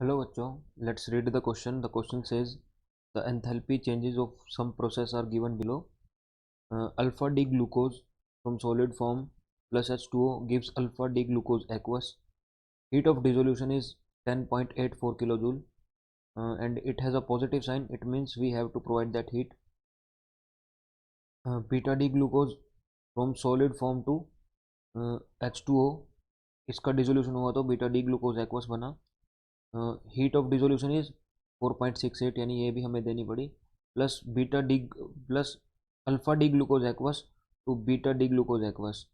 Hello बच्चों, let's read the question. The question says the enthalpy changes of some process are given below. Alpha D glucose from solid form plus H2O gives alpha D glucose aqueous. Heat of dissolution is 10.84 kilojoule, and it has a positive sign. It means we have to provide that heat. Beta D glucose from solid form to H2O, इसका dissolution हुआ तो beta D glucose aqueous बना. Heat of dissolution is 4.68, यानी ये भी हमें देनी पड़ी. Plus beta D plus alpha D glucose aqueous to beta D glucose aqueous.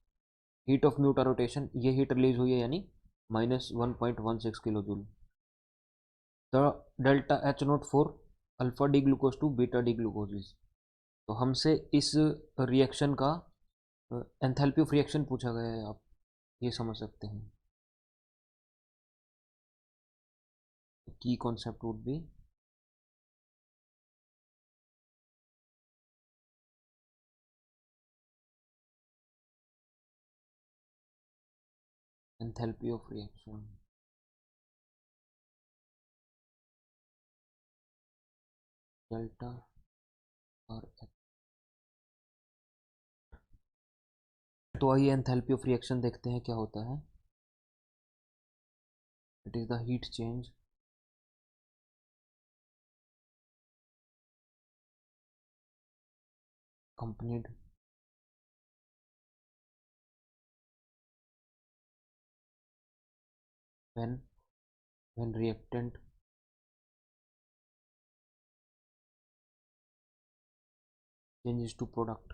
Heat of mutarotation, ये हीट रिलीज हुई है यानी -1.16 kilo joule. The delta H naught for alpha D glucose to beta D glucose is. तो हमसे इस reaction का enthalpy of reaction पूछा गया है, आप ये समझ सकते हैं. की concept would be enthalpy of reaction. Delta और तो आइए एंथैल्पी ऑफ रिएक्शन देखते हैं क्या होता है. It is the heat change accompanied when reactant changes to product.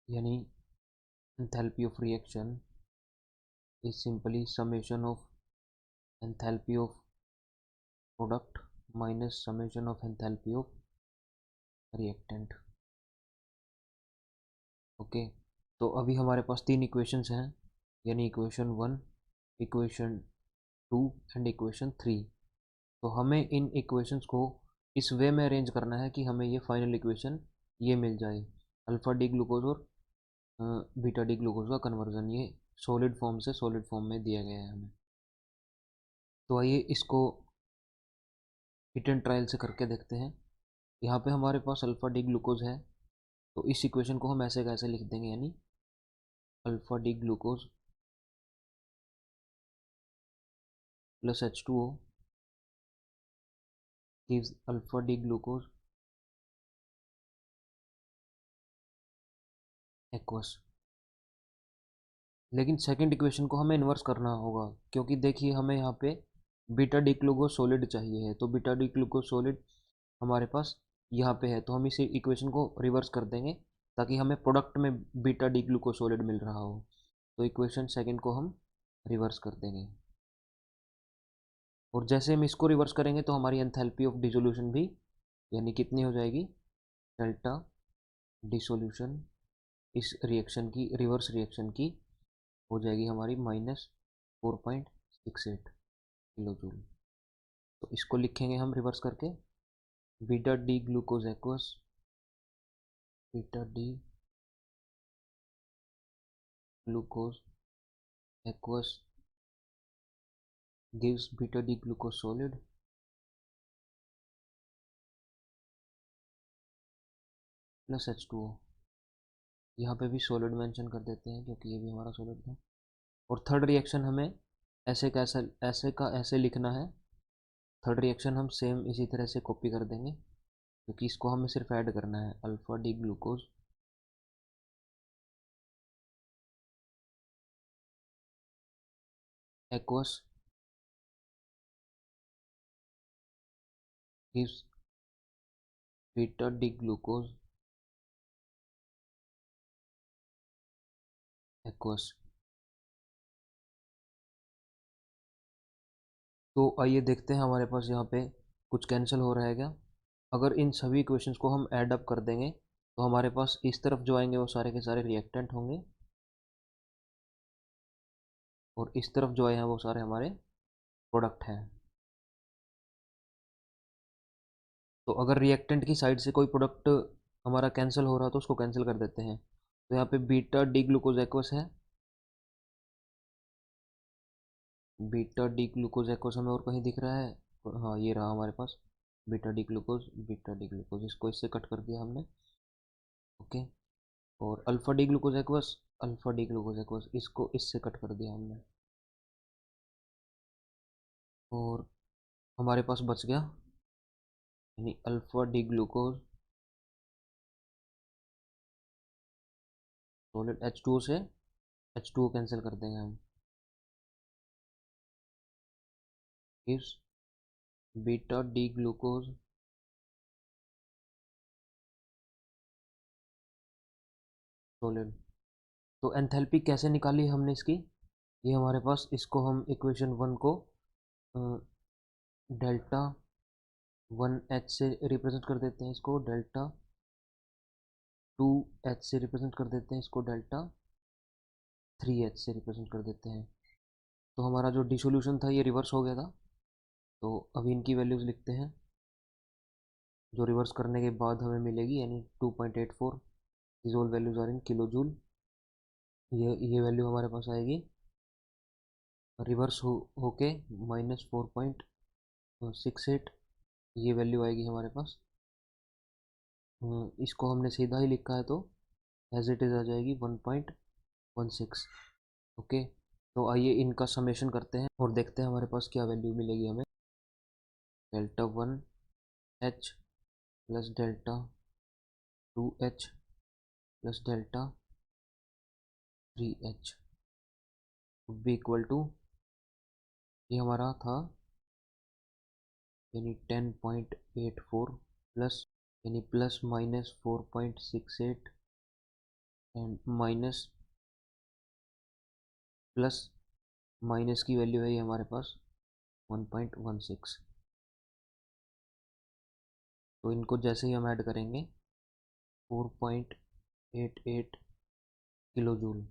यानी enthalpy of reaction is simply summation of enthalpy of product minus summation of enthalpy of reactant. Okay, तो अभी हमारे पास तीन इक्वेशंस हैं, यानी इक्वेशन 1, इक्वेशन 2 एंड इक्वेशन 3. तो हमें इन equations को इस वे में अरेंज करना है कि हमें ये फाइनल इक्वेशन ये मिल जाए. अल्फ़ा डी ग्लूकोज और बीटा डी ग्लूकोज का कन्वर्जन ये सॉलिड फॉर्म से सॉलिड फॉर्म में दिया गया है हमें. तो आइए इसको हिट एंड ट्रायल से करके देखते हैं. यहाँ पे हमारे पास अल्फ़ा डी ग्लूकोज है, तो इस इक्वेशन को हम ऐसे कैसे लिख देंगे, यानी alpha D glucose plus H2O gives alpha D glucose aqueous. लेकिन सेकंड इक्वेशन को हमें इन्वर्स करना होगा, क्योंकि देखिए हमें यहाँ पे बीटा डी ग्लूकोज सॉलिड चाहिए है, तो बीटा डी ग्लूकोज सॉलिड हमारे पास यहाँ पे है, तो हम इस इक्वेशन को रिवर्स कर देंगे ताकि हमें प्रोडक्ट में बीटा डी ग्लूकोज सॉलिड मिल रहा हो. तो इक्वेशन सेकंड को हम रिवर्स कर देंगे, और जैसे हम इसको रिवर्स करेंगे तो हमारी एंथैल्पी ऑफ डिसोल्यूशन भी यानी कितनी हो जाएगी, डेल्टा डिसोल्यूशन इस रिएक्शन की, रिवर्स रिएक्शन की हो जाएगी हमारी -4.68 किलो जूल. तो इसको लिखेंगे हम रिवर्स करके, beta D glucose aqueous, beta D glucose aqueous gives beta D glucose solid plus H2O. यहाँ पे भी सॉलिड मेंशन कर देते हैं क्योंकि ये भी हमारा सॉलिड था. और थर्ड रिएक्शन हमें ऐसे लिखना है. थर्ड रिएक्शन हम सेम इसी तरह से कॉपी कर देंगे, क्योंकि इसको हमें सिर्फ ऐड करना है. Alpha D glucose aqueous gives beta D glucose aqueous. तो आइए देखते हैं हमारे पास यहाँ पे कुछ कैंसिल हो रहा है क्या. अगर इन सभी इक्वेशंस को हम ऐड अप कर देंगे तो हमारे पास इस तरफ जो आएंगे वो सारे के सारे रिएक्टेंट होंगे, और इस तरफ जो आए हैं वो सारे हमारे प्रोडक्ट हैं. तो अगर रिएक्टेंट की साइड से कोई प्रोडक्ट हमारा कैंसिल हो रहा है तो उसको कैंसिल कर देते हैं. तो यहाँ पे बीटा डी ग्लूकोज एक्वस है, बीटा डी ग्लूकोज एक्वस हमें और कहीं दिख रहा है? हाँ, ये रहा हमारे पास beta D glucose, beta D glucose, इसको इससे कट कर दिया हमने। ओके, और alpha D glucose aqueous, alpha D glucose aqueous, इसको इससे कट कर दिया हमने। और हमारे पास बच गया यानी alpha D glucose solid H2O से H2O कैंसिल कर देंगे हम, gives beta D glucose solid. तो एंथैल्पी कैसे निकाली हमने इसकी? ये हमारे पास, इसको हम इक्वेशन 1 को डेल्टा 1H से रिप्रेजेंट कर देते हैं, इसको डेल्टा 2H से रिप्रेजेंट कर देते हैं, इसको डेल्टा 3H से रिप्रेजेंट कर देते हैं। तो हमारा जो डिसोल्यूशन था ये रिवर्स हो गया था। तो अभी इनकी वैल्यूज़ लिखते हैं जो रिवर्स करने के बाद हमें मिलेगी, यानी 2.84, this all values are in kilo joule. ये वैल्यू हमारे पास आएगी रिवर्स होके -4.68, ये वैल्यू आएगी हमारे पास। इसको हमने सीधा ही लिखा है तो एज इट इज़ आ जाएगी 1.16। ओके, तो आइए इनका समेशन करते हैं और देखते हैं हमारे पास क्या वैल्यू मिलेगी हमें। Delta 1H plus delta 2H plus delta 3H would be equal to, ये हमारा था यानी 10.84 प्लस यानी plus -4.68 and minus plus minus की वैल्यू है ये हमारे पास 1.16। तो इनको जैसे ही हम ऐड करेंगे 4.88 किलो जूल,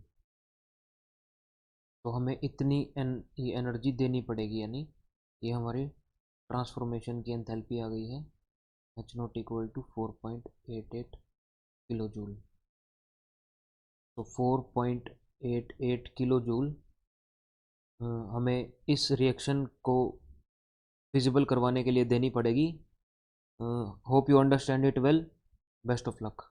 तो हमें इतनी ये एनर्जी देनी पड़ेगी, यानी ये हमारी ट्रांसफॉर्मेशन की एंथैल्पी आ गई है H not equal to 4.88 kilo joule. तो 4.88 किलो जूल हमें इस रिएक्शन को फिजिबल करवाने के लिए देनी पड़ेगी। Hope you understand it well, best of luck.